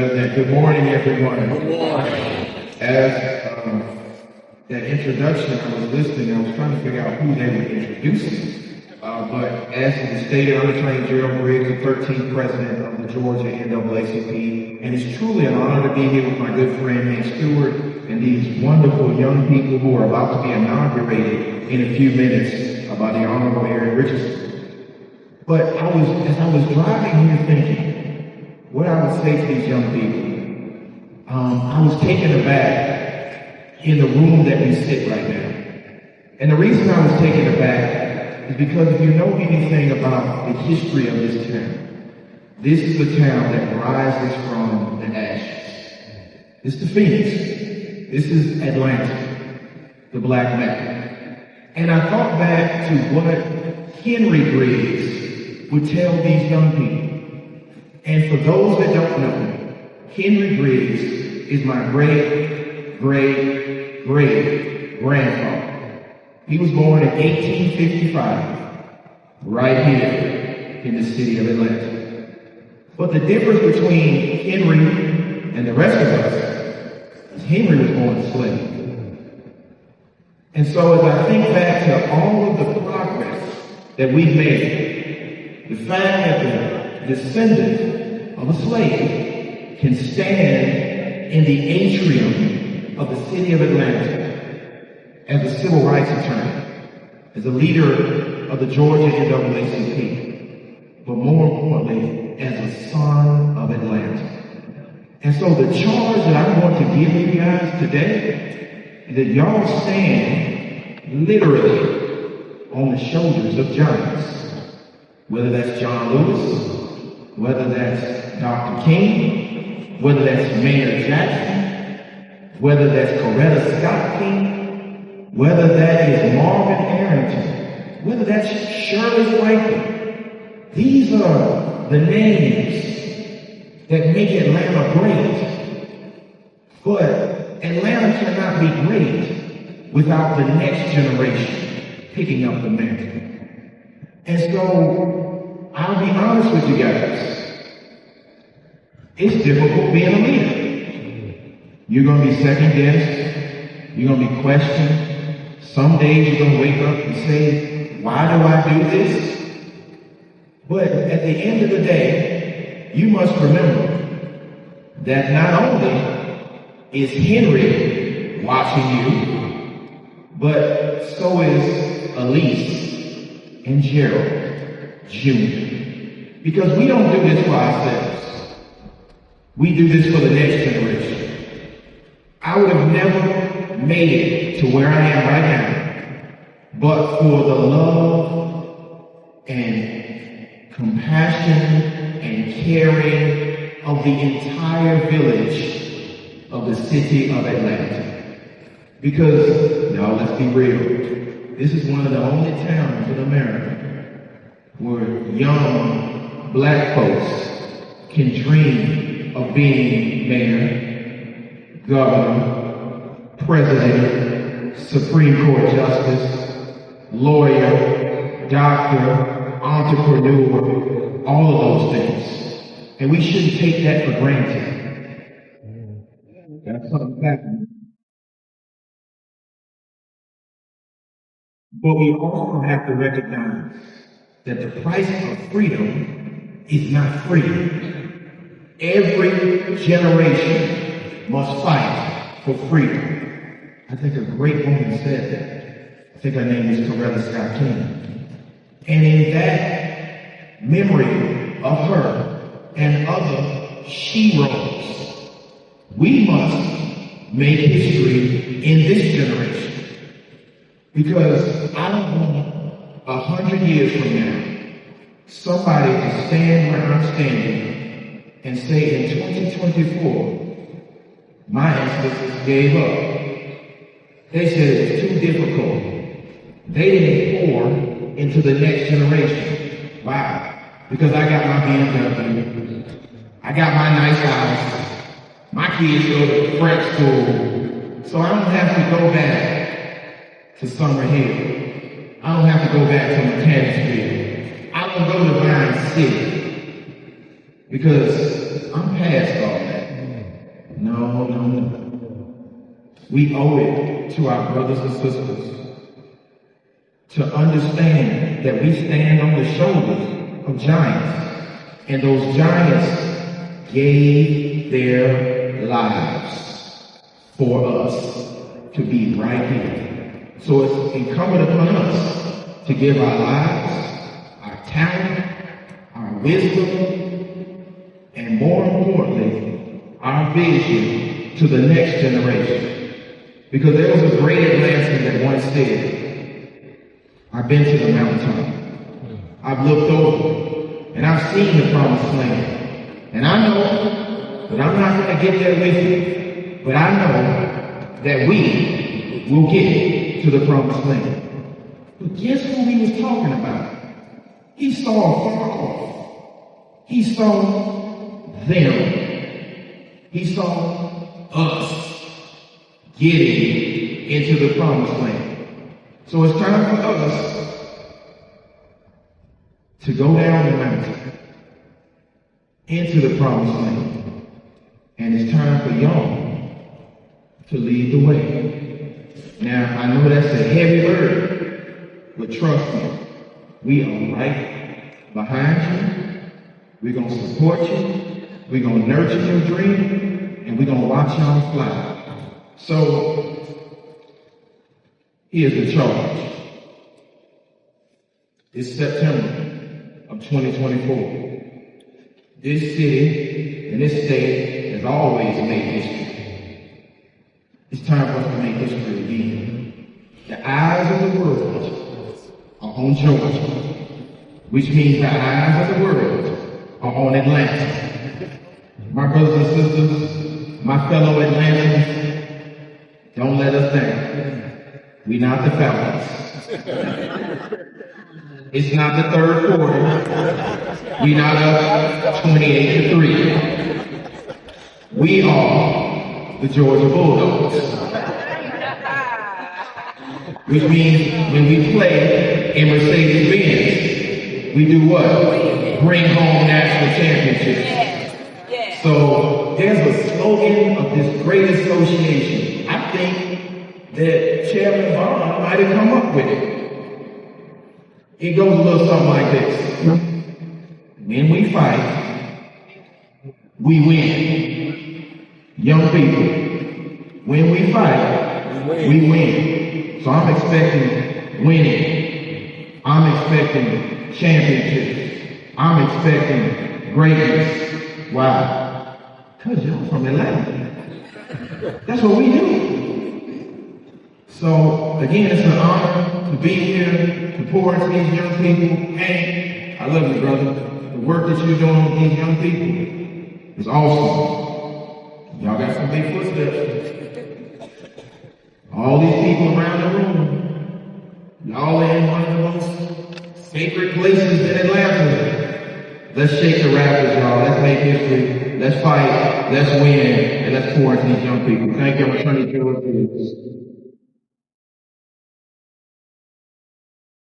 better than that. Good morning, everyone. Good morning. As that introduction, I was listening, I was trying to figure out who they were introducing. But as it was stated, I'm attorney Gerald Griggs, the 13th president of the Georgia NAACP, and it's truly an honor to be here with my good friend Hank Stewart and these wonderful young people who are about to be inaugurated in a few minutes by the Honorable Aaron Richardson. But as I was driving here thinking what I would say to these young people, I was taken aback in the room that we sit right now. And the reason I was taken aback is because if you know anything about the history of this town, this is the town that rises from the ashes. It's the Phoenix. This is Atlanta, the Black Mecca. And I thought back to what Henry Griggs would tell these young people. And for those that don't know, Henry Griggs is my great grandfather. He was born in 1855, right here in the city of Atlanta. But the difference between Henry and the rest of us is Henry was born a slave. And so as I think back to all of the progress that we've made, the fact that the descendant of a slave can stand in the atrium of the city of Atlanta as a civil rights attorney, as a leader of the Georgia NAACP, but more importantly, as a son of Atlanta. And so the charge that I want to give you guys today is that y'all stand literally on the shoulders of giants, whether that's John Lewis, whether that's Dr. King, whether that's Maynard Jackson, whether that's Coretta Scott King, whether that is Marvin Arrington, whether that's Shirley Franklin. These are the names that make Atlanta great. But Atlanta cannot be great without the next generation picking up the mantle. And so, I'll be honest with you guys. It's difficult being a leader. You're going to be second guessed. You're going to be questioned. Some days you're going to wake up and say, why do I do this? But at the end of the day, you must remember that not only is Henry watching you, but so is Elise and Gerald Jr. Because we don't do this for ourselves. We do this for the next generation. I would have never made it to where I am right now, but for the love and compassion and caring of the entire village of the city of Atlanta. Because, y'all, let's be real. This is one of the only towns in America where young black folks can dream of being mayor, governor, president, Supreme Court justice, lawyer, doctor, entrepreneur, all of those things. And we shouldn't take that for granted. That's something happening. But we also have to recognize that the price of freedom is not free. Every generation must fight for freedom. I think a great woman said that. I think her name is Coretta Scott King. And in that memory of her and other she-wrote, we must make history in this generation. Because I don't want 100 years from now, somebody to stand where I'm standing and say in 2024, my ancestors gave up. They said it was too difficult. They didn't pour into the next generation. Wow. Because I got my BMW. I got my nice house. My kids go to French school. So I don't have to go back to Summer Hill. I don't have to go back to Mechanicsville. I don't go to Vine City because I'm past all that. We owe it to our brothers and sisters to understand that we stand on the shoulders of giants, and those giants gave their lives for us to be right here. So it's incumbent upon us to give our lives, our talent, our wisdom, and more importantly, our vision to the next generation. Because there was a great Atlantean that once said, I've been to the mountaintop, I've looked over, and I've seen the promised land. And I know that I'm not going to get there with you, but I know that we will get to the promised land. But guess who he was talking about? He saw far off. He saw them. He saw us getting into the promised land. So it's time for us to go down the mountain into the promised land. And it's time for y'all to lead the way. Now, I know that's a heavy word, but trust me, we are right behind you. We're going to support you. We're going to nurture your dream, and we're going to watch y'all fly. So, here's the charge. It's September of 2024. This city and this state has always made history. It's time for us to make history again. The eyes of the world are on Georgia, which means the eyes of the world are on Atlanta. My brothers and sisters, my fellow Atlantans, don't let us down. We're not the Falcons. It's not the third quarter. We're not up 28-3. We are the Georgia Bulldogs. Which means when we play in Mercedes-Benz, we do what? Bring home national championships. So there's a slogan of this great association. I think that Chairman Bond might have come up with it. It goes a little something like this. When we fight, we win. Young people, when we fight, we win. So I'm expecting winning. I'm expecting championships. I'm expecting greatness. Why? Because y'all from Atlanta. That's what we do. So, again, it's an honor to be here, to pour into these young people. Hank, I love you, brother. The work that you're doing with these young people is awesome. Y'all got some big footsteps. All these people around the room, y'all are in one of the most sacred places in Atlanta. Let's shake the rafters, y'all. Let's make history. Let's fight. Let's win. And let's pour into these young people. Thank you. I'm going to turn it to Gerald Griggs.